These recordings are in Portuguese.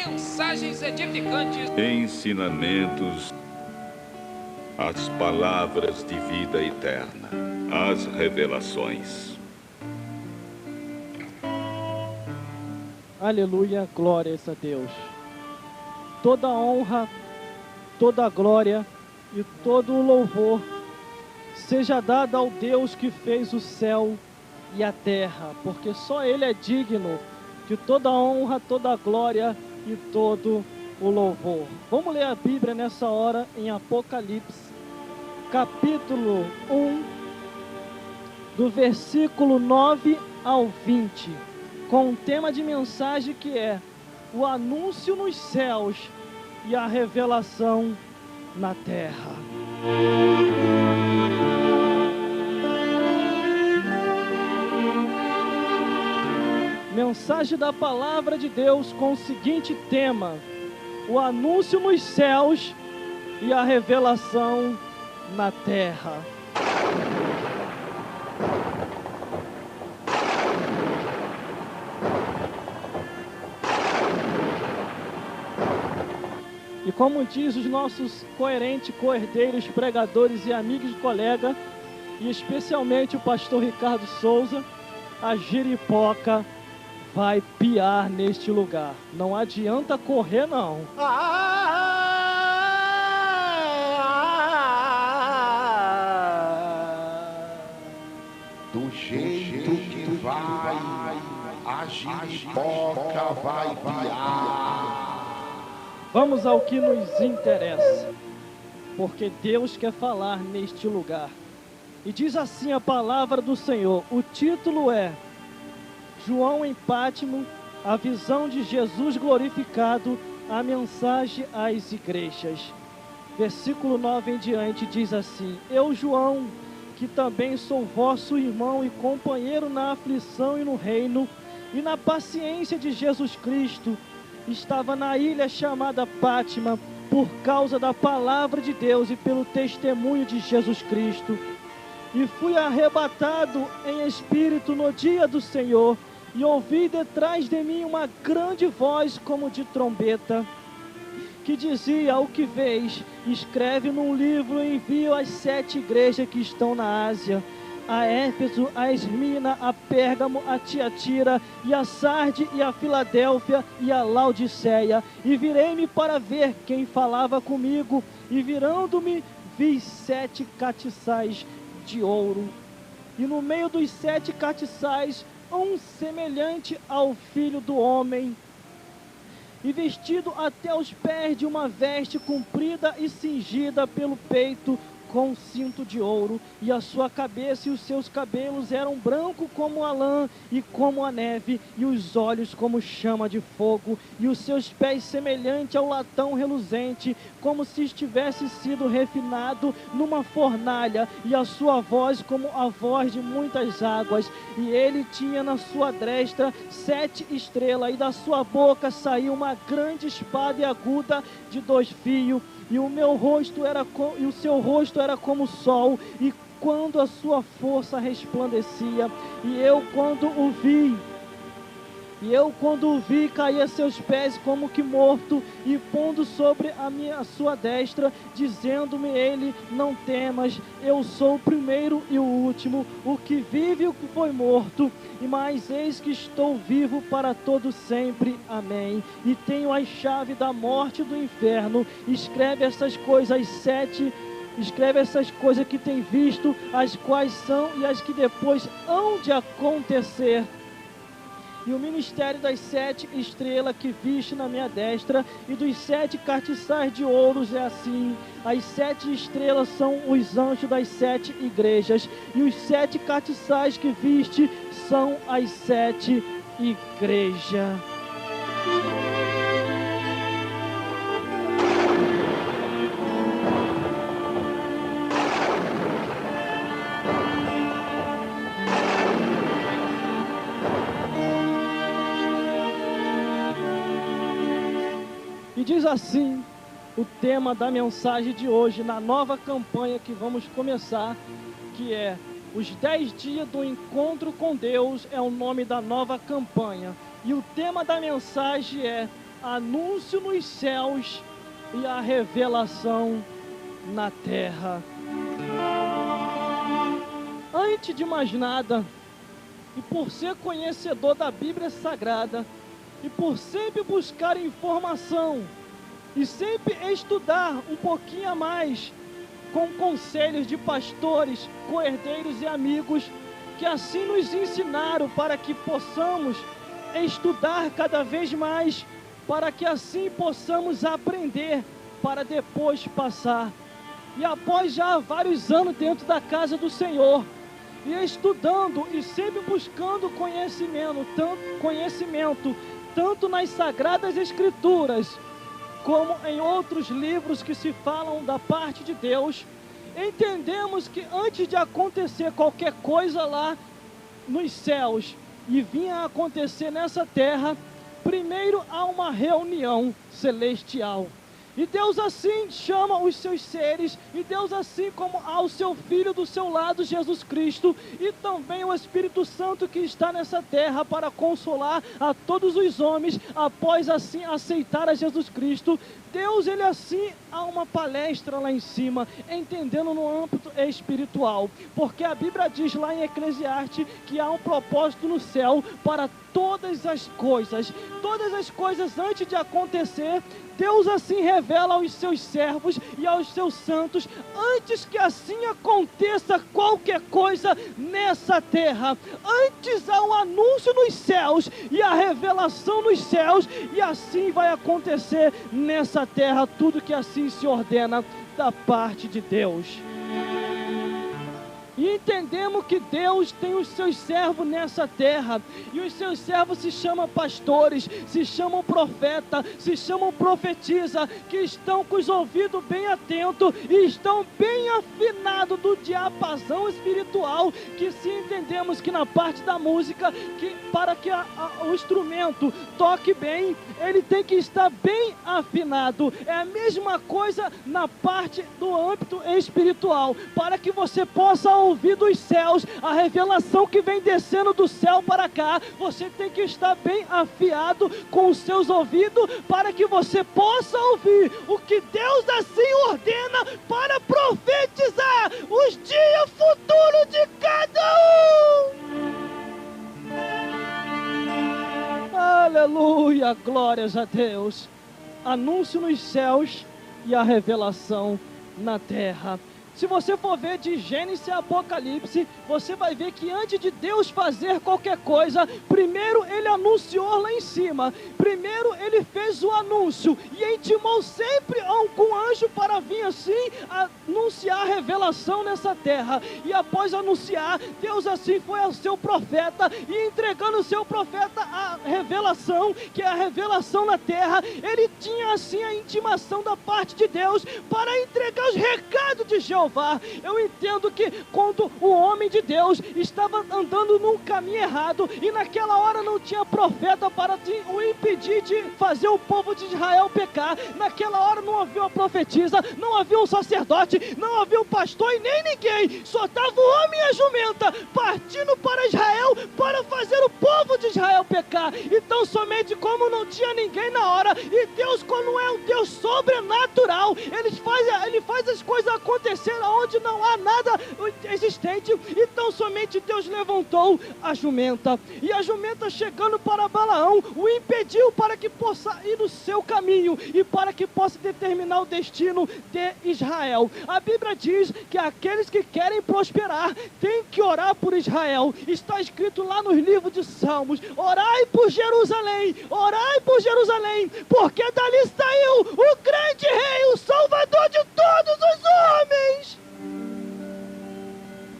mensagens edificantes, ensinamentos, as palavras de vida eterna, as revelações. Aleluia, glórias a Deus. Toda honra, toda glória e todo louvor seja dada ao Deus que fez o céu e a terra, porque só Ele é digno de toda honra, toda glória e todo o louvor. Vamos ler a Bíblia nessa hora em Apocalipse, capítulo 1, do versículo 9 ao 20, com um tema de mensagem que é o anúncio nos céus e a revelação na terra. Mensagem da palavra de Deus com o seguinte tema: o anúncio nos céus e a revelação na terra. E como diz os nossos coerentes coerdeiros, pregadores e amigos de colega, e especialmente o pastor Ricardo Souza, a giripoca vai piar neste lugar. Não adianta correr, não. Do jeito que vai, a giripoca vai piar. Vamos ao que nos interessa, porque Deus quer falar neste lugar. E diz assim a palavra do Senhor. O título é João em Pátimo, a visão de Jesus glorificado, a mensagem às igrejas. Versículo 9 em diante diz assim: Eu, João, que também sou vosso irmão e companheiro na aflição e no reino e na paciência de Jesus Cristo, estava na ilha chamada Pátimo por causa da palavra de Deus e pelo testemunho de Jesus Cristo. E fui arrebatado em espírito no dia do Senhor, e ouvi detrás de mim uma grande voz como de trombeta, que dizia: o que vês, escreve num livro e envia às 7 igrejas que estão na Ásia, a Éfeso, a Esmirna, a Pérgamo, a Tiatira, e a Sarde, e a Filadélfia, e a Laodiceia. E virei-me para ver quem falava comigo, e virando-me, vi 7 castiçais de ouro, e no meio dos 7 castiçais, um semelhante ao Filho do Homem, e vestido até os pés de uma veste comprida e cingida pelo peito com um cinto de ouro, e a sua cabeça e os seus cabelos eram brancos como a lã e como a neve, e os olhos como chama de fogo, e os seus pés semelhante ao latão reluzente, como se estivesse sido refinado numa fornalha, e a sua voz como a voz de muitas águas. E ele tinha na sua destra 7 estrelas, e da sua boca saiu uma grande espada aguda de 2 fios, e o seu rosto era como o sol, e quando a sua força resplandecia. E eu quando o vi, caí a seus pés como que morto, e pondo sobre a sua destra, dizendo-me ele: não temas, eu sou o primeiro e o último, o que vive e o que foi morto, mas eis que estou vivo para todo sempre. Amém. E tenho as chaves da morte e do inferno. Escreve essas coisas que tem visto, as quais são e as que depois hão de acontecer. E o ministério das 7 estrelas que viste na minha destra e dos 7 castiçais de ouros é assim: as 7 estrelas são os anjos das 7 igrejas, e os 7 castiçais que viste são as 7 igrejas. E diz assim o tema da mensagem de hoje, na nova campanha que vamos começar, que é os 10 dias do encontro com Deus, é o nome da nova campanha. E o tema da mensagem é anúncio nos céus e a revelação na terra. Antes de mais nada, e por ser conhecedor da Bíblia Sagrada, e por sempre buscar informação, e sempre estudar um pouquinho a mais, com conselhos de pastores, coerdeiros e amigos, que assim nos ensinaram para que possamos estudar cada vez mais, para que assim possamos aprender, para depois passar. E após já vários anos dentro da casa do Senhor, e estudando e sempre buscando conhecimento, tanto nas Sagradas Escrituras, como em outros livros que se falam da parte de Deus, entendemos que antes de acontecer qualquer coisa lá nos céus e vinha a acontecer nessa terra, primeiro há uma reunião celestial. E Deus assim chama os seus seres, e Deus assim como há o seu Filho do seu lado, Jesus Cristo, e também o Espírito Santo que está nessa terra para consolar a todos os homens, após assim aceitar a Jesus Cristo. Deus, ele assim, há uma palestra lá em cima, entendendo no âmbito espiritual, porque a Bíblia diz lá em Eclesiastes que há um propósito no céu para todas as coisas antes de acontecer. Deus assim revela aos seus servos e aos seus santos, antes que assim aconteça qualquer coisa nessa terra. Antes há um anúncio nos céus e a revelação nos céus, e assim vai acontecer nessa terra tudo que assim se ordena da parte de Deus. E entendemos que Deus tem os seus servos nessa terra, e os seus servos se chamam pastores, se chamam profeta, se chamam profetisa, que estão com os ouvidos bem atentos e estão bem afinados do diapasão espiritual, que se entendemos que na parte da música, que para que o instrumento toque bem, ele tem que estar bem afinado. É a mesma coisa na parte do âmbito espiritual, para que você possa ouvir dos céus a revelação que vem descendo do céu para cá. Você tem que estar bem afiado com os seus ouvidos, para que você possa ouvir o que Deus assim ordena para profetizar os dias futuros de cada um. Aleluia, glórias a Deus. Anúncio nos céus e a revelação na terra. Se você for ver de Gênesis a Apocalipse, você vai ver que antes de Deus fazer qualquer coisa, primeiro ele anunciou lá em cima. Primeiro ele fez o anúncio e intimou sempre com anjo para vir assim anunciar a revelação nessa terra. E após anunciar, Deus assim foi ao seu profeta, e entregando o seu profeta a revelação, que é a revelação na terra. Ele tinha assim a intimação da parte de Deus para entregar os recados de Jeová. Eu entendo que quando o homem de Deus estava andando num caminho errado, e naquela hora não tinha profeta para o impedir de fazer o povo de Israel pecar, naquela hora não havia uma profetisa, não havia um sacerdote, não havia um pastor e nem ninguém, só estava o homem e a jumenta partindo para Israel para fazer o povo de Israel pecar. Então somente como não tinha ninguém na hora, e Deus, quando é um Deus sobrenatural, ele faz as coisas acontecer onde não há nada existente. Então somente Deus levantou a jumenta, e a jumenta, chegando para Balaão, o impediu para que possa ir no seu caminho e para que possa determinar o destino de Israel. A Bíblia diz que aqueles que querem prosperar têm que orar por Israel. Está escrito lá nos livros de Salmos: orai por Jerusalém, porque dali saiu o grande rei, o salvador de todos os homens.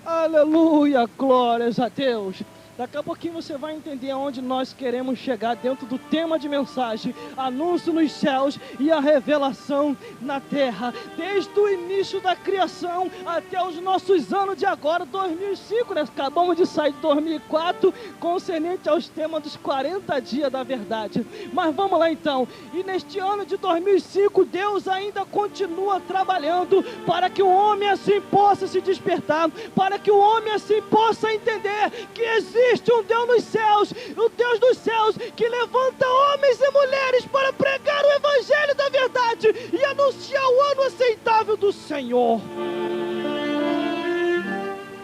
Aleluia, glórias a Deus. Daqui a pouquinho você vai entender aonde nós queremos chegar dentro do tema de mensagem: anúncio nos céus e a revelação na terra. Desde o início da criação até os nossos anos de agora, 2005, né? Acabamos de sair de 2004, concernente aos temas dos 40 dias da verdade. Mas vamos lá então. E neste ano de 2005, Deus ainda continua trabalhando para que o homem assim possa se despertar, para que o homem assim possa entender que existe um Deus nos céus, o Deus dos céus, que levanta homens e mulheres para pregar Senhor.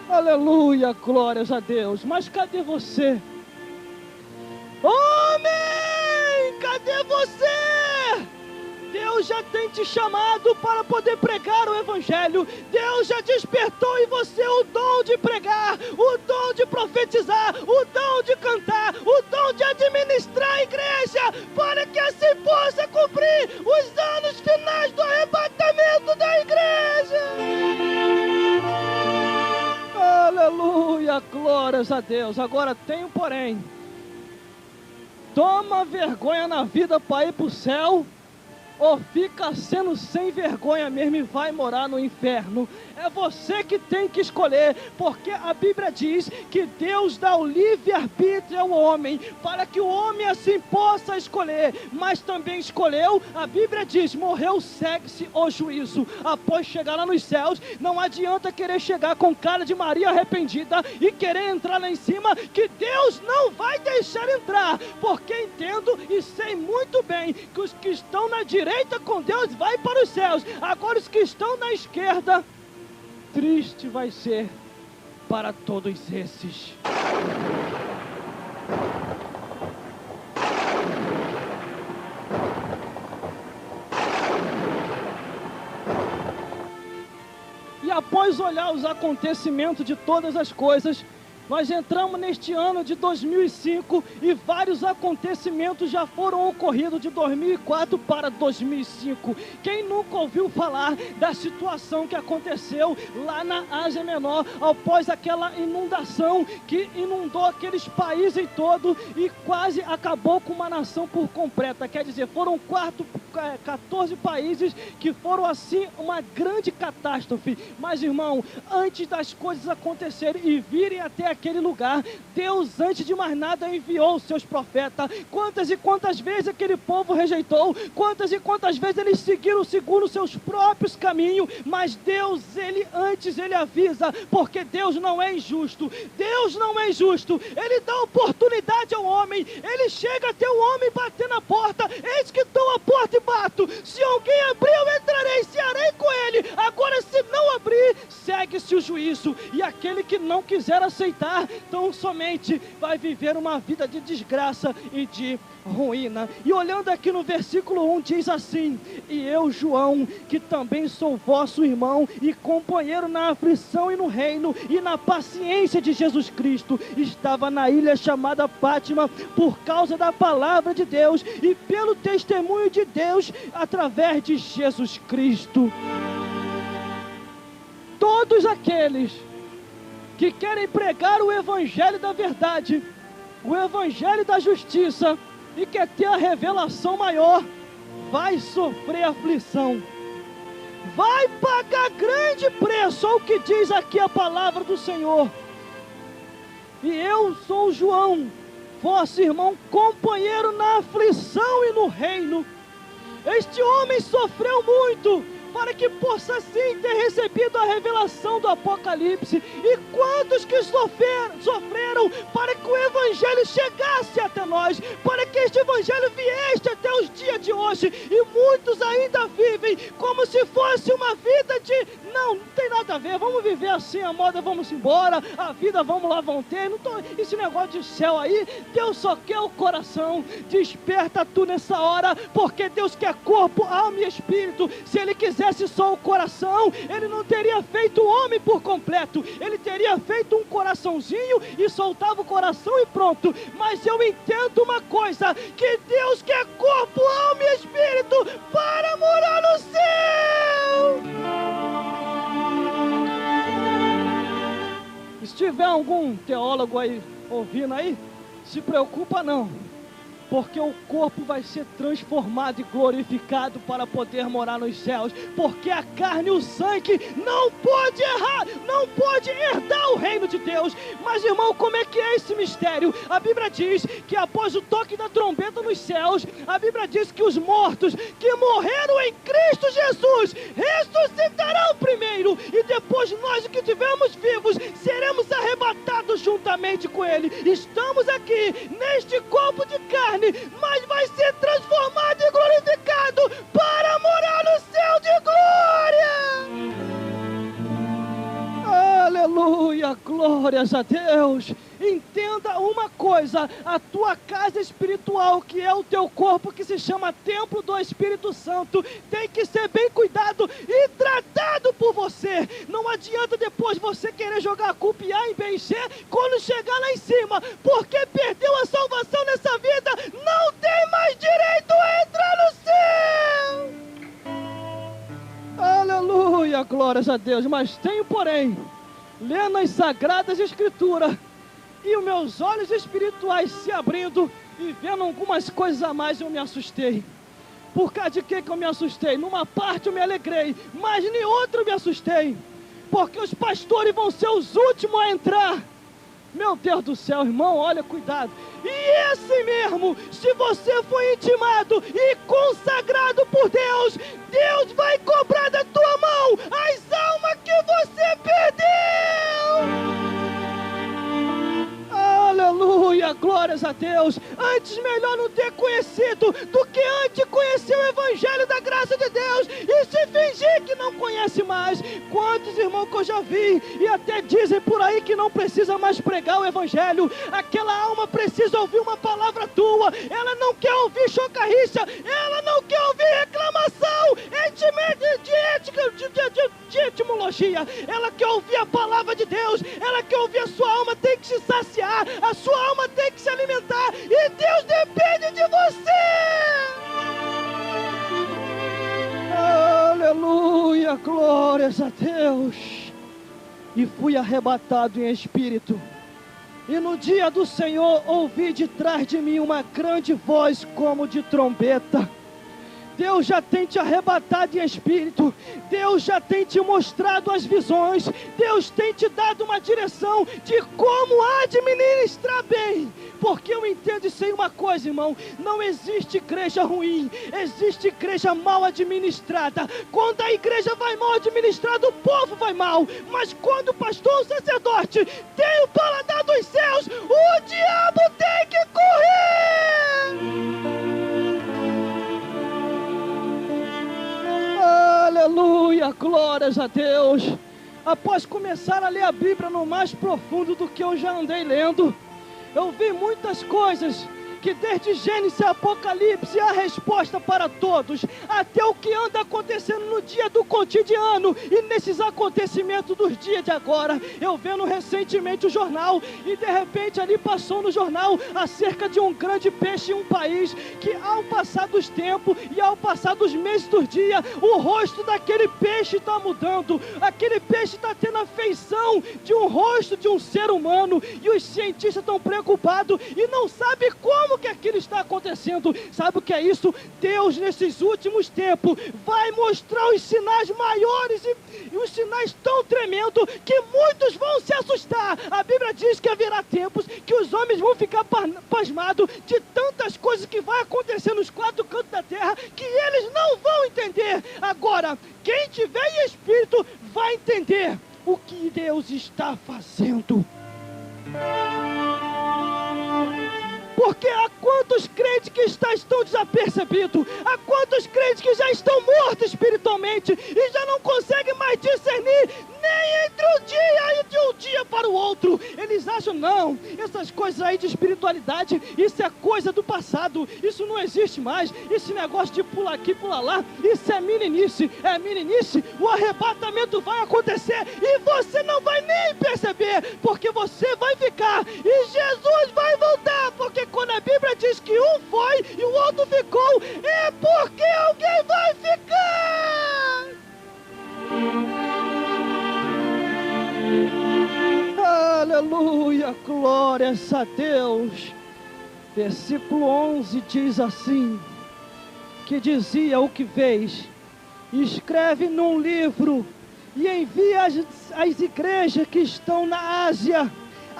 Aleluia, glórias a Deus. Mas cadê você? Homem, cadê você? Deus já tem te chamado para poder pregar o Evangelho. Deus já despertou em você o dom de pregar, o dom de profetizar, o dom de cantar, o dom de administrar a igreja, para que assim possa cumprir os anos finais do arrebatamento da igreja. Aleluia, glórias a Deus. Agora tem um porém. Toma vergonha na vida para ir para o céu, ou fica sendo sem vergonha mesmo e vai morar no inferno. É você que tem que escolher, porque a Bíblia diz que Deus dá o livre-arbítrio ao homem, para que o homem assim possa escolher, mas também escolheu, a Bíblia diz, morreu, segue-se o juízo. Após chegar lá nos céus, não adianta querer chegar com cara de Maria arrependida e querer entrar lá em cima, que Deus não vai deixar entrar, porque entendo e sei muito bem que os que estão na direita com Deus vai para os céus. Agora os que estão na esquerda, triste vai ser para todos esses. E após olhar os acontecimentos de todas as coisas, nós entramos neste ano de 2005 e vários acontecimentos já foram ocorridos de 2004 para 2005. Quem nunca ouviu falar da situação que aconteceu lá na Ásia Menor, após aquela inundação que inundou aqueles países todos e quase acabou com uma nação por completa? Quer dizer, foram 14 países que foram assim uma grande catástrofe. Mas, irmão, antes das coisas acontecerem e virem até aquele lugar, Deus, antes de mais nada, enviou os seus profetas. Quantas e quantas vezes aquele povo rejeitou, quantas e quantas vezes eles seguiram segundo os seus próprios caminhos, mas Deus, ele avisa, porque Deus não é injusto. Deus não é injusto. Ele dá oportunidade ao homem. Ele chega até o homem bater na porta. Eis que estou à porta e bato. Se alguém abrir, eu entrarei, cearei com ele. Agora, se não abrir, segue-se o juízo. E aquele que não quiser aceitar, tão somente vai viver uma vida de desgraça e de ruína. E olhando aqui no versículo 1, diz assim: e eu, João, que também sou vosso irmão e companheiro na aflição e no reino e na paciência de Jesus Cristo, estava na ilha chamada Pátima por causa da palavra de Deus e pelo testemunho de Deus através de Jesus Cristo. Todos aqueles que querem pregar o evangelho da verdade, o evangelho da justiça, e quer ter a revelação maior, vai sofrer aflição, vai pagar grande preço, ao que diz aqui a palavra do Senhor. E eu sou João, vosso irmão, companheiro na aflição e no reino. Este homem sofreu muito, para que possa sim ter recebido a revelação do Apocalipse. E quantos que sofreram para que o Evangelho chegasse até nós, para que este Evangelho viesse até os dias de hoje. E muitos ainda vivem como se fosse uma vida de, não tem nada a ver, vamos viver assim, a moda, vamos embora, a vida, vamos lá, vão ter, esse negócio de céu aí, Deus só quer o coração. Desperta tu nessa hora, porque Deus quer corpo, alma e espírito. Se Ele quisesse só o coração, Ele não teria feito o homem por completo. Ele teria feito um coraçãozinho e soltava o coração e pronto. Mas eu entendo uma coisa, que Deus quer corpo, alma e espírito para morar no céu. Se tiver algum teólogo aí ouvindo aí, se preocupa não, porque o corpo vai ser transformado e glorificado para poder morar nos céus, porque a carne e o sangue não pode errar, não pode herdar o reino de Deus. Mas, irmão, como é que é esse mistério? A Bíblia diz que após o toque da trombeta nos céus, a Bíblia diz que os mortos que morreram em Cristo Jesus ressuscitarão primeiro, e depois nós que estivermos vivos seremos arrebatados juntamente com Ele. Estamos aqui neste corpo de carne, mas vai ser transformado e glorificado para morar no céu de glória. glórias a Deus. Entenda uma coisa, a tua casa espiritual, que é o teu corpo, que se chama templo do Espírito Santo, tem que ser bem cuidado e tratado por você. Não adianta depois você querer jogar a culpa em A e B e C quando chegar lá em cima, porque perdeu a salvação nessa vida, não tem mais direito a entrar no céu. Aleluia, glórias a Deus. Mas tenho, porém, lendo as Sagradas Escrituras, e os meus olhos espirituais se abrindo e vendo algumas coisas a mais, eu me assustei. Por causa de que eu me assustei? Numa parte eu me alegrei, mas em outra eu me assustei, porque os pastores vão ser os últimos a entrar. Meu Deus do céu, irmão, olha, cuidado. E esse mesmo, se você foi intimado e consagrado por Deus, Deus vai cobrar da tua mão as almas que você perdeu. Aleluia, glórias a Deus. Antes melhor não ter conhecido do que antes conhecer o Evangelho da graça de Deus e se fingir que não conhece mais. Quantos irmãos que eu já vi e até dizem por aí que não precisa mais pregar o Evangelho. Aquela alma precisa ouvir uma palavra tua. Ela não quer ouvir chocarriça, ela não quer ouvir reclamação de etimologia. Ela quer ouvir a palavra de Deus. Ela quer ouvir, a sua alma tem que se saciar, a sua alma tem que se alimentar, e Deus depende de você. Aleluia, glórias a Deus. E fui arrebatado em espírito, e no dia do Senhor ouvi de trás de mim uma grande voz como de trombeta. Deus já tem te arrebatado em espírito, Deus já tem te mostrado as visões, Deus tem te dado uma direção de como administrar bem, porque eu entendo isso aí uma coisa, irmão, não existe igreja ruim, existe igreja mal administrada. Quando a igreja vai mal administrada, o povo vai mal, mas quando o pastor ou o sacerdote tem o paladar dos céus, o diabo tem que correr. Aleluia, glórias a Deus. Após começar a ler a Bíblia no mais profundo do que eu já andei lendo, eu vi muitas coisas que desde Gênesis e Apocalipse há a resposta para todos, até o que anda acontecendo no dia do cotidiano e nesses acontecimentos dos dias de agora. Eu vendo recentemente o jornal, e de repente ali passou no jornal acerca de um grande peixe em um país, que ao passar dos tempos e ao passar dos meses dos dias, o rosto daquele peixe está mudando, aquele peixe está tendo a feição de um rosto de um ser humano, e os cientistas estão preocupados e não sabem como que aquilo está acontecendo. Sabe o que é isso? Deus nesses últimos tempos vai mostrar os sinais maiores e os sinais tão tremendos que muitos vão se assustar. A Bíblia diz que haverá tempos que os homens vão ficar pasmados de tantas coisas que vai acontecer nos quatro cantos da terra, que eles não vão entender. Agora, quem tiver em espírito vai entender o que Deus está fazendo. Porque há quantos crentes que estão desapercebidos, há quantos crentes que já estão mortos espiritualmente e já não conseguem mais discernir nem entre um dia e de um dia para o outro. Eles acham, não, essas coisas aí de espiritualidade, isso é coisa do passado, isso não existe mais, esse negócio de pular aqui, pular lá, isso é meninice, o arrebatamento vai acontecer e você não vai nem perceber, porque você vai ficar e Jesus vai voltar, porque quando a Bíblia diz que um foi e o outro ficou, é porque alguém vai ficar. Aleluia, glórias a Deus. Versículo 11 diz assim, que dizia o que vês, escreve num livro e envia às igrejas que estão na Ásia,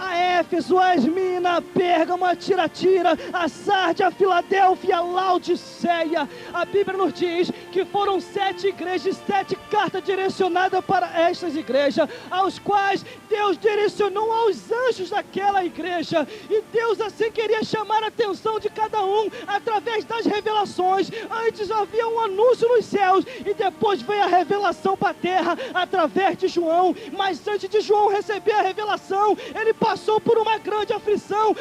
a Éfeso, a Esmina, a Pérgamo, a Tiratira, a Sarde, a Filadélfia, a Laodiceia. A Bíblia nos diz que foram 7 igrejas, 7 cartas direcionadas para estas igrejas, aos quais Deus direcionou aos anjos daquela igreja, e Deus assim queria chamar a atenção de cada um através das revelações. Antes havia um anúncio nos céus e depois veio a revelação para a terra através de João. Mas antes de João receber a revelação, ele passou por uma grande aflição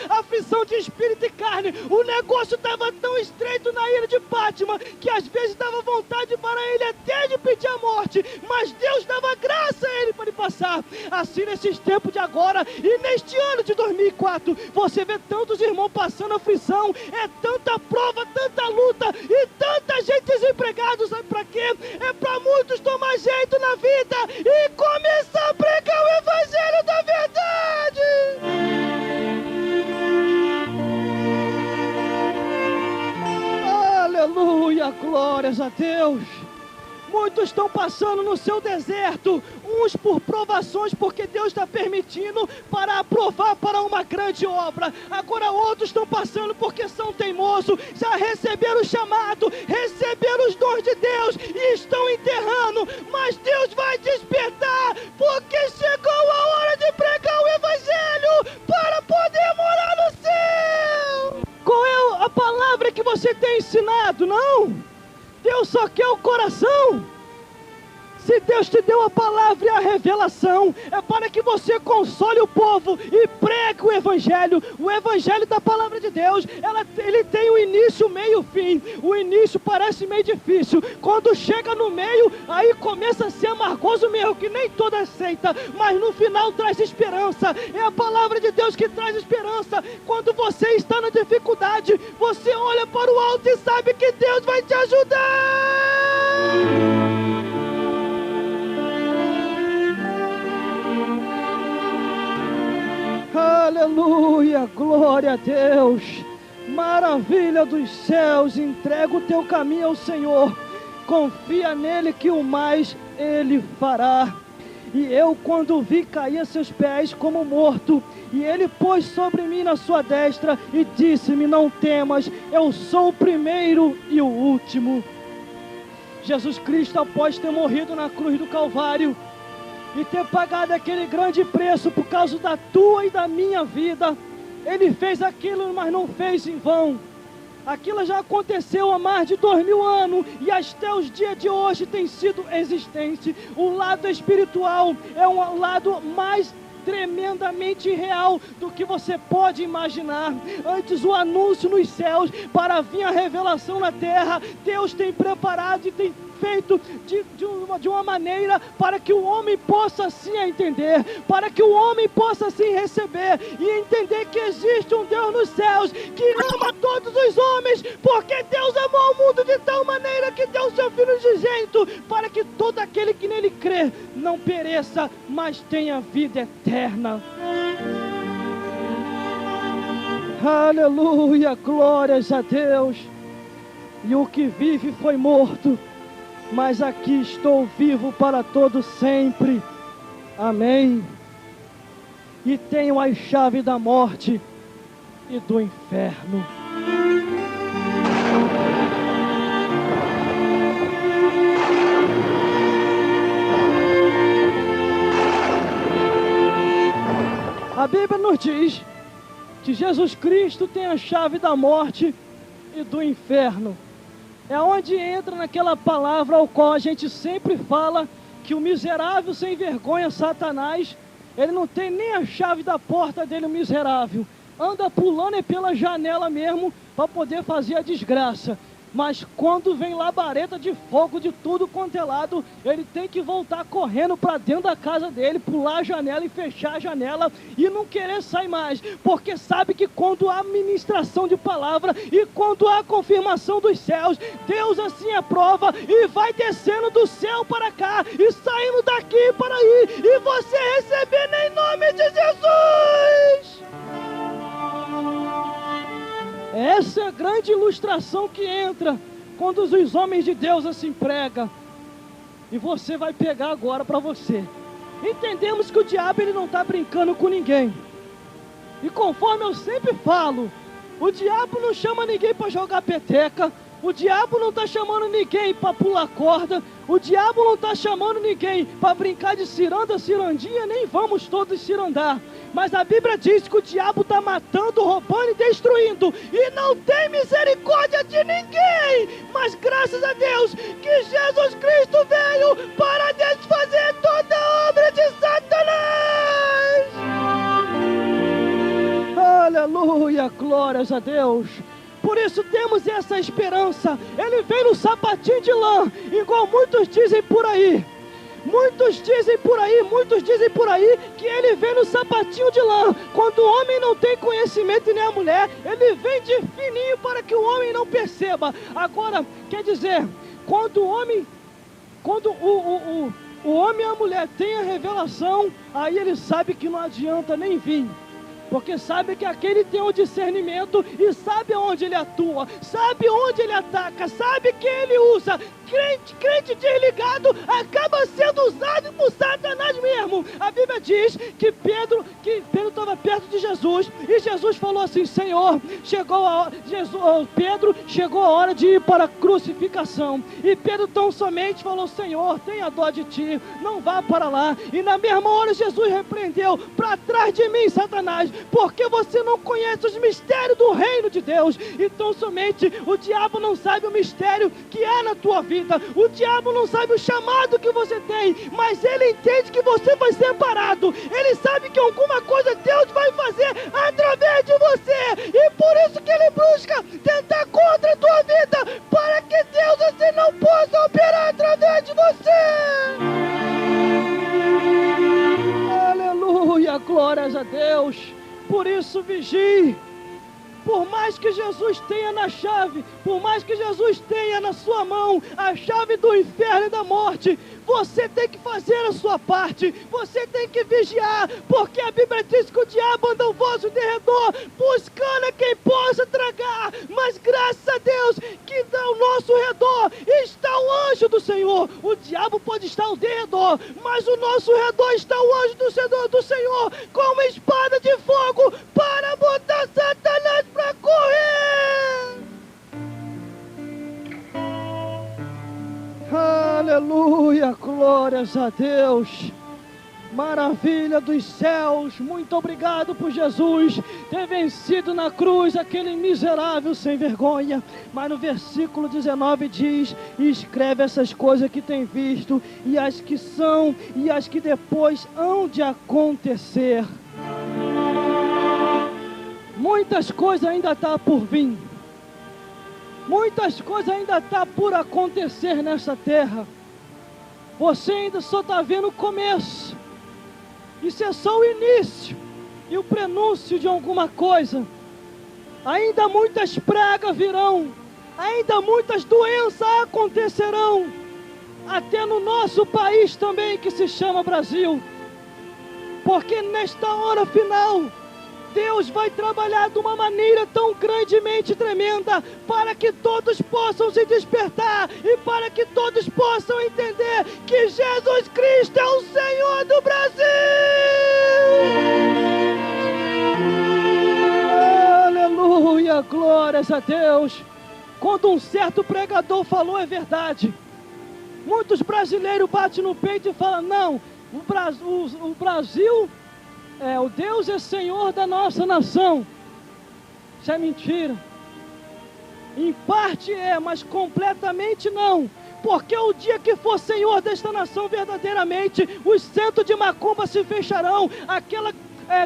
de espírito e carne. O negócio estava tão estreito na ilha de Pátima que às vezes dava vontade para ele até de pedir a morte, mas Deus dava graça a ele para ele passar. Assim, nesses tempos de agora e neste ano de 2004, você vê tantos irmãos passando aflição, é tanta prova, tanta luta e tanta gente desempregada. Sabe para quê? É para muitos tomar jeito na vida e começar a pregar o evangelho da verdade. Aleluia, glórias a Deus. Muitos estão passando no seu deserto, uns por provações, porque Deus está permitindo para aprovar para uma grande obra. Agora outros estão passando porque são teimosos, já receberam o chamado, receberam os dons de Deus e estão enterrando. Mas Deus vai despertar, porque chegou a hora de pregar o evangelho para poder morar no céu. Qual é a palavra que você tem ensinado? Não? Deus só quer o coração. Se Deus te deu a palavra e a revelação, é para que você console o povo e pregue o evangelho. O evangelho da palavra de Deus, ele tem o início, meio e fim. O início parece meio difícil. Quando chega no meio, aí começa a ser amargoso mesmo, que nem toda aceita. Mas no final traz esperança. É a palavra de Deus que traz esperança. Quando você está na dificuldade, você olha para o alto e sabe que Deus vai te ajudar. Aleluia, glória a Deus. Maravilha dos céus, entrega o teu caminho ao Senhor, confia nele que o mais ele fará. E eu, quando vi, caí a seus pés como morto, e ele pôs sobre mim na sua destra e disse-me: não temas, eu sou o primeiro e o último. Jesus Cristo, após ter morrido na cruz do Calvário e ter pagado aquele grande preço por causa da tua e da minha vida, ele fez aquilo, mas não fez em vão. Aquilo já aconteceu há mais de 2000 anos e até os dias de hoje tem sido existente. O lado espiritual é um lado mais tremendamente real do que você pode imaginar. Antes o anúncio nos céus para vir a revelação na terra, Deus tem preparado e tem feito de uma maneira para que o homem possa assim entender, para que o homem possa assim receber e entender que existe um Deus nos céus que ama todos os homens, porque Deus amou o mundo de tal maneira que deu o seu Filho unigênito, para que todo aquele que nele crê não pereça, mas tenha vida eterna. Aleluia, glórias a Deus. E o que vive foi morto, mas aqui estou vivo para todo sempre. Amém. E tenho as chaves da morte e do inferno. A Bíblia nos diz que Jesus Cristo tem a chave da morte e do inferno. É onde entra naquela palavra ao qual a gente sempre fala que o miserável sem vergonha, Satanás, ele não tem nem a chave da porta dele, o miserável. Anda pulando pela janela mesmo para poder fazer a desgraça. Mas quando vem labareda de fogo de tudo quanto é lado, ele tem que voltar correndo para dentro da casa dele, pular a janela e fechar a janela e não querer sair mais, porque sabe que quando há ministração de palavra e quando há confirmação dos céus, Deus assim aprova e vai descendo do céu para cá e saindo daqui para aí, e você recebendo em nome de Jesus. Essa é a grande ilustração que entra quando os homens de Deus assim pregam. E você vai pegar agora para você. Entendemos que o diabo ele não está brincando com ninguém. E conforme eu sempre falo, o diabo não chama ninguém para jogar peteca, o diabo não está chamando ninguém para pular corda, o diabo não está chamando ninguém para brincar de ciranda, cirandinha, nem vamos todos cirandar. Mas a Bíblia diz que o diabo está matando, roubando e destruindo, e não tem misericórdia de ninguém. Mas graças a Deus que Jesus Cristo veio para desfazer toda a obra de Satanás. Aleluia, glórias a Deus. Por isso temos essa esperança. Ele vem no sapatinho de lã, igual muitos dizem por aí. Muitos dizem por aí que ele vem no sapatinho de lã. Quando o homem não tem conhecimento e nem a mulher, ele vem de fininho para que o homem não perceba. Agora, quer dizer, quando o homem e a mulher têm a revelação, aí ele sabe que não adianta nem vir. Porque sabe que aquele tem um discernimento e sabe onde ele atua, sabe onde ele ataca, sabe que ele usa. Crente desligado acaba sendo usado por Satanás mesmo. A Bíblia diz que Pedro estava perto de Jesus e Jesus falou assim: Senhor, Pedro, chegou a hora de ir para a crucificação. E Pedro tão somente falou: Senhor, tenha dó de ti, não vá para lá. E na mesma hora Jesus repreendeu: para trás de mim, Satanás, porque você não conhece os mistérios do reino de Deus. Então somente o diabo não sabe o mistério que há na tua vida. O diabo não sabe o chamado que você tem, mas ele entende que você vai ser parado. Ele sabe que alguma coisa Deus vai fazer através de você, e por isso que ele busca tentar contra a tua vida, para que Deus assim não possa operar através de você. Aleluia, glórias a Deus. Por isso vigie. Por mais que Jesus tenha na chave, por mais que Jesus tenha na sua mão a chave do inferno e da morte, você tem que fazer a sua parte, você tem que vigiar, porque a Bíblia diz que o diabo anda ao vosso derredor, buscando a quem possa tragar, mas graças a Deus que ao nosso redor está o anjo do Senhor. O diabo pode estar ao derredor, mas o nosso redor está o anjo do Senhor, com uma espada de fogo, para botar Satanás para correr. Aleluia, glórias a Deus. Maravilha dos céus, muito obrigado por Jesus ter vencido na cruz aquele miserável sem vergonha. Mas no versículo 19 diz: e escreve essas coisas que tem visto, e as que são, e as que depois hão de acontecer. Muitas coisas ainda estão por vir, muitas coisas ainda estão por acontecer nessa terra. Você ainda só está vendo o começo. Isso é só o início e o prenúncio de alguma coisa. Ainda muitas pragas virão, ainda muitas doenças acontecerão, até no nosso país também, que se chama Brasil. Porque nesta hora final, Deus vai trabalhar de uma maneira tão grandemente tremenda, para que todos possam se despertar e para que todos possam entender que Jesus Cristo é o Senhor do Brasil. Aleluia, glórias a Deus. Quando um certo pregador falou é verdade, muitos brasileiros batem no peito e falam: não, o Brasil... o Deus é Senhor da nossa nação. Isso é mentira. Em parte é, mas completamente não. Porque o dia que for Senhor desta nação verdadeiramente, os centros de macumba se fecharão. Aquela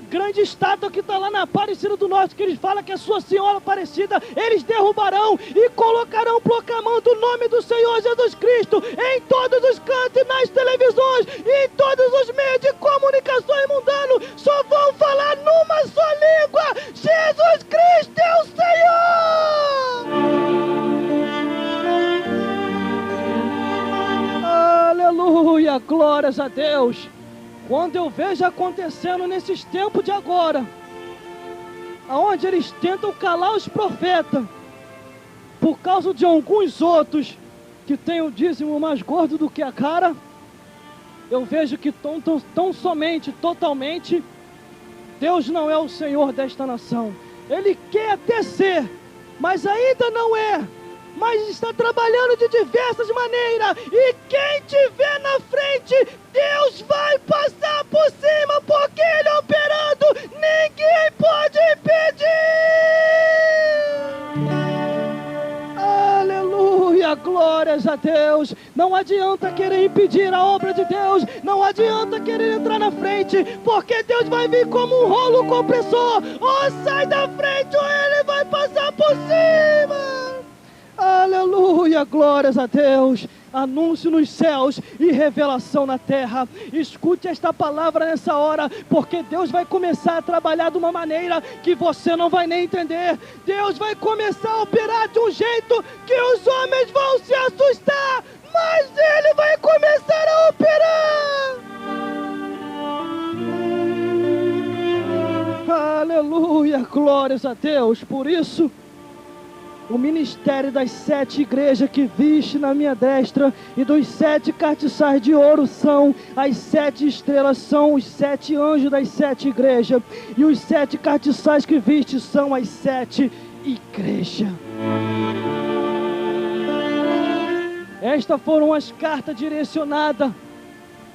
grande estátua que está lá na Aparecida do Norte, que eles falam que é Sua Senhora Aparecida, eles derrubarão e colocarão proclamando o nome do Senhor Jesus Cristo em todos os cantos e nas televisões e em todos os meios de comunicação mundano. Só vão falar numa só língua: Jesus Cristo é o Senhor. Aleluia, glórias a Deus. Quando eu vejo acontecendo nesses tempos de agora, aonde eles tentam calar os profetas, por causa de alguns outros que têm o dízimo mais gordo do que a cara, eu vejo que tão somente, totalmente, Deus não é o Senhor desta nação. Ele quer até ser, mas ainda não é. Mas está trabalhando de diversas maneiras. E quem tiver na frente, Deus vai passar por cima, porque Ele operando, ninguém pode impedir. Aleluia, glórias a Deus. Não adianta querer impedir a obra de Deus. Não adianta querer entrar na frente, porque Deus vai vir como um rolo compressor. Ou sai da frente ou Ele vai passar por cima. Aleluia, glórias a Deus. Anúncio nos céus e revelação na terra. Escute esta palavra nessa hora, porque Deus vai começar a trabalhar de uma maneira que você não vai nem entender. Deus vai começar a operar de um jeito que os homens vão se assustar, mas Ele vai começar a operar. Aleluia, glórias a Deus. Por isso, o ministério das 7 igrejas que viste na minha destra e dos 7 castiçais de ouro são as 7 estrelas, são os 7 anjos das 7 igrejas. E os 7 castiçais que viste são as 7 igrejas. Estas foram as cartas direcionadas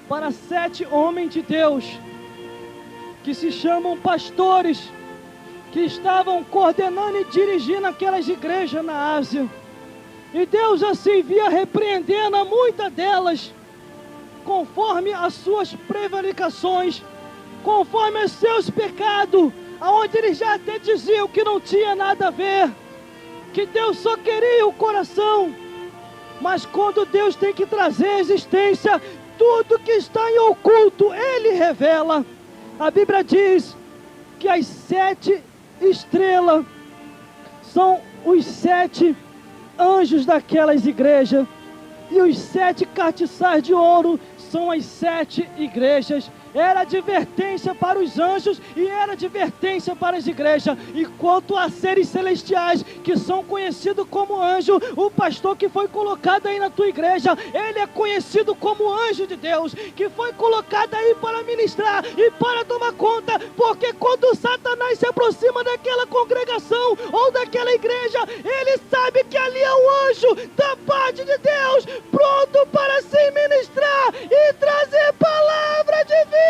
para 7 homens de Deus, que se chamam pastores, que estavam coordenando e dirigindo aquelas igrejas na Ásia. E Deus assim via repreendendo a muitas delas, conforme as suas prevaricações, conforme os seus pecados, aonde eles já até diziam que não tinha nada a ver, que Deus só queria o coração. Mas quando Deus tem que trazer à existência tudo que está em oculto, Ele revela. A Bíblia diz que as 7 estrelas são os 7 anjos daquelas igrejas, e os 7 castiçais de ouro são as 7 igrejas. Era advertência para os anjos e era advertência para as igrejas. E quanto a seres celestiais, que são conhecidos como anjo, o pastor que foi colocado aí na tua igreja, ele é conhecido como anjo de Deus, que foi colocado aí para ministrar e para tomar conta, porque quando Satanás se aproxima daquela congregação ou daquela igreja, ele sabe que ali é um anjo da parte de Deus, pronto para se ministrar e trazer palavra de vida.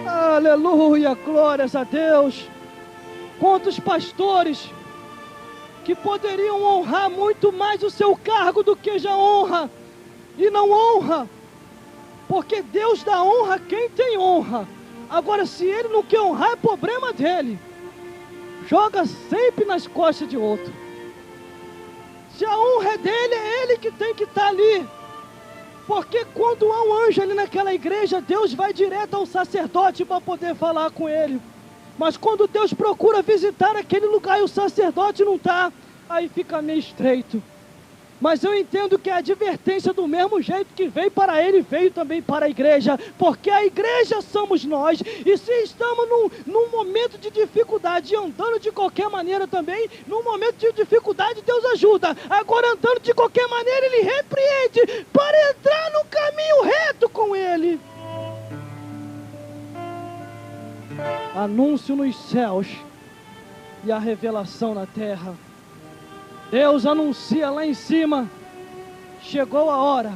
Aleluia, glórias a Deus. Quantos pastores que poderiam honrar muito mais o seu cargo do que já honra, e não honra, porque Deus dá honra a quem tem honra. Agora, se ele não quer honrar, é problema dele. Joga sempre nas costas de outro. Se a honra é dele, é ele que tem que estar ali. Porque quando há um anjo ali naquela igreja, Deus vai direto ao sacerdote para poder falar com ele. Mas quando Deus procura visitar aquele lugar e o sacerdote não está, aí fica meio estreito. Mas eu entendo que a advertência, do mesmo jeito que veio para ele, veio também para a igreja, porque a igreja somos nós, e se estamos num momento de dificuldade, andando de qualquer maneira também, num momento de dificuldade, Deus ajuda. Agora, andando de qualquer maneira, Ele repreende para entrar no caminho reto com Ele. Anúncio nos céus e a revelação na terra. Deus anuncia lá em cima, chegou a hora,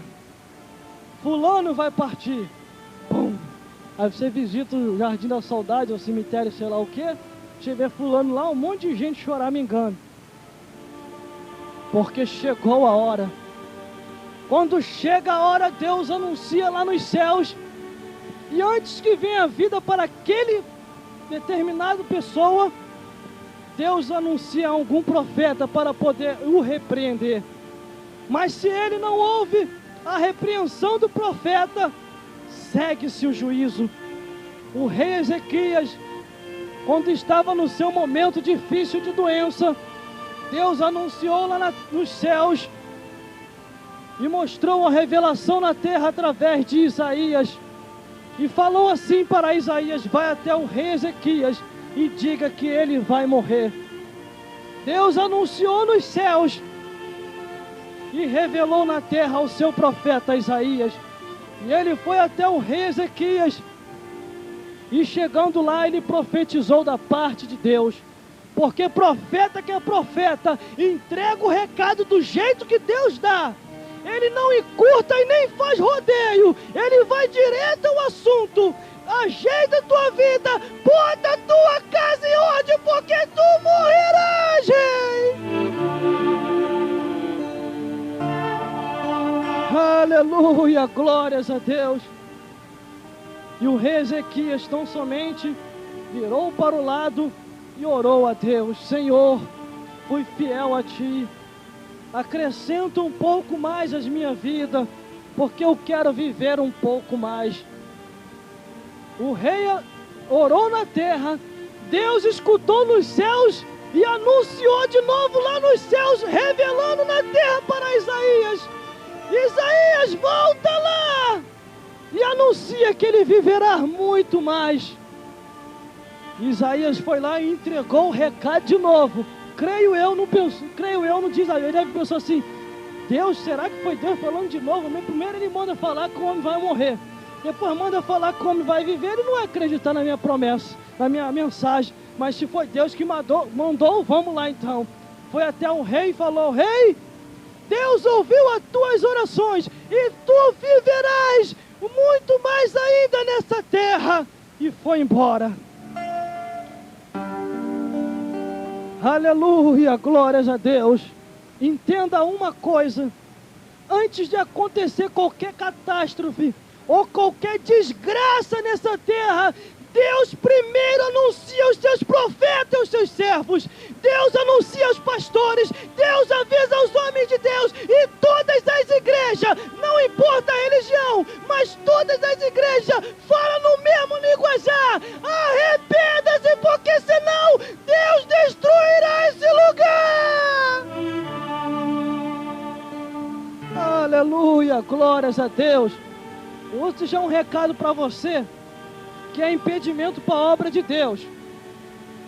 fulano vai partir, pum. Aí você visita o Jardim da Saudade, o cemitério, sei lá o que, você vê fulano lá, um monte de gente chorar, me engano, porque chegou a hora. Quando chega a hora, Deus anuncia lá nos céus, e antes que venha a vida para aquele determinada pessoa, Deus anuncia a algum profeta para poder o repreender. Mas se ele não ouve a repreensão do profeta, segue-se o juízo. O rei Ezequias, quando estava no seu momento difícil de doença, Deus anunciou lá nos céus e mostrou a revelação na terra através de Isaías. E falou assim para Isaías: vai até o rei Ezequias e diga que ele vai morrer. Deus anunciou nos céus e revelou na terra ao seu profeta Isaías. E ele foi até o rei Ezequias. E chegando lá, ele profetizou da parte de Deus. Porque profeta que é profeta, entrega o recado do jeito que Deus dá. Ele não encurta e nem faz rodeio. Ele vai direto ao assunto. Ajeita a tua vida, bota a tua casa em ordem, porque tu morrerás, rei. Aleluia, glórias a Deus. E o rei Ezequias tão somente virou para o lado e orou a Deus: Senhor, fui fiel a Ti, acrescenta um pouco mais as minha vida, porque eu quero viver um pouco mais. O rei orou na terra, Deus escutou nos céus e anunciou de novo lá nos céus, revelando na terra para Isaías: Isaías, volta lá e anuncia que ele viverá muito mais. Isaías foi lá e entregou o recado de novo. Creio eu, não diz aí. Ele pensou assim: Deus, será que foi Deus falando de novo? Primeiro ele manda falar que o homem vai morrer, depois manda falar que o homem vai viver. Ele não vai acreditar na minha promessa, na minha mensagem. Mas se foi Deus que mandou, vamos lá então. Foi até o rei e falou: Rei, Deus ouviu as tuas orações e tu viverás muito mais ainda nessa terra. E foi embora. Aleluia, glórias a Deus. Entenda uma coisa: antes de acontecer qualquer catástrofe ou qualquer desgraça nessa terra, Deus primeiro anuncia os seus profetas, os seus servos. Deus anuncia aos pastores. Deus avisa aos homens de Deus. E todas as igrejas, não importa a religião, mas todas as igrejas falam no mesmo linguajar: arrependa-se, porque senão Deus destruirá esse lugar. Aleluia, glórias a Deus. Hoje já um recado para você que é impedimento para a obra de Deus,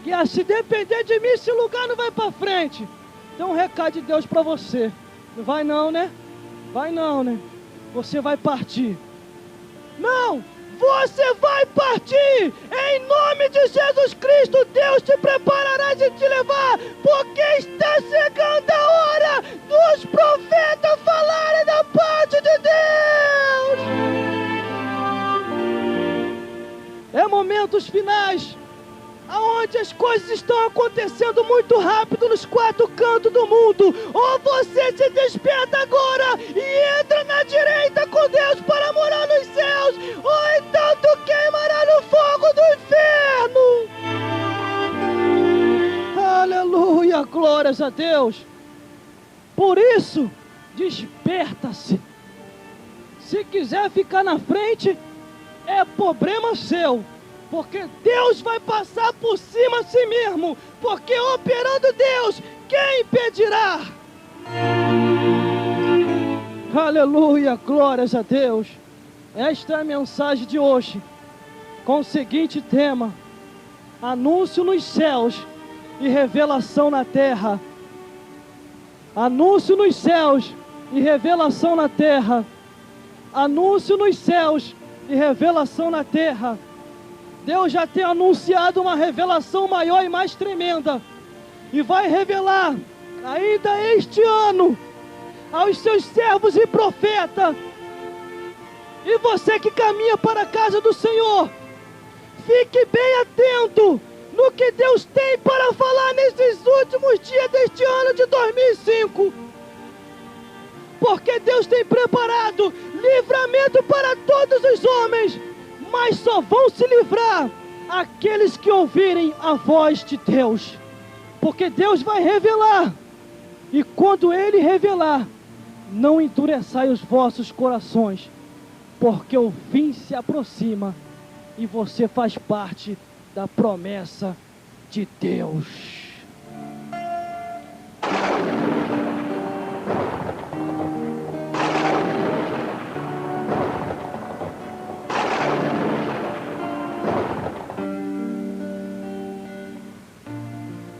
que se depender de mim, esse lugar não vai para frente. Então um recado de Deus para você: não vai não, né? Vai não, né? Você vai partir. Não, você vai partir. Em nome de Jesus Cristo, Deus te preparará de te levar, porque está chegando a hora dos profetas falarem da parte de Deus. É momentos finais, aonde as coisas estão acontecendo muito rápido nos quatro cantos do mundo. Ou você se desperta agora e entra na direita com Deus para morar nos céus, ou então tu queimará no fogo do inferno. Aleluia, glórias a Deus. Por isso, desperta-se. Se quiser ficar na frente, é problema seu, porque Deus vai passar por cima a si mesmo, porque operando Deus, quem impedirá? Aleluia, glórias a Deus. Esta é a mensagem de hoje, com o seguinte tema: anúncio nos céus e revelação na terra. Anúncio nos céus e revelação na terra. Anúncio nos céus e revelação na terra. Deus já tem anunciado uma revelação maior e mais tremenda, e vai revelar ainda este ano aos seus servos e profetas. E você que caminha para a casa do Senhor, fique bem atento no que Deus tem para falar nesses últimos dias deste ano de 2005. Porque Deus tem preparado livramento para todos os homens, mas só vão se livrar aqueles que ouvirem a voz de Deus. Porque Deus vai revelar, e quando Ele revelar, não endureçai os vossos corações, porque o fim se aproxima, e você faz parte da promessa de Deus.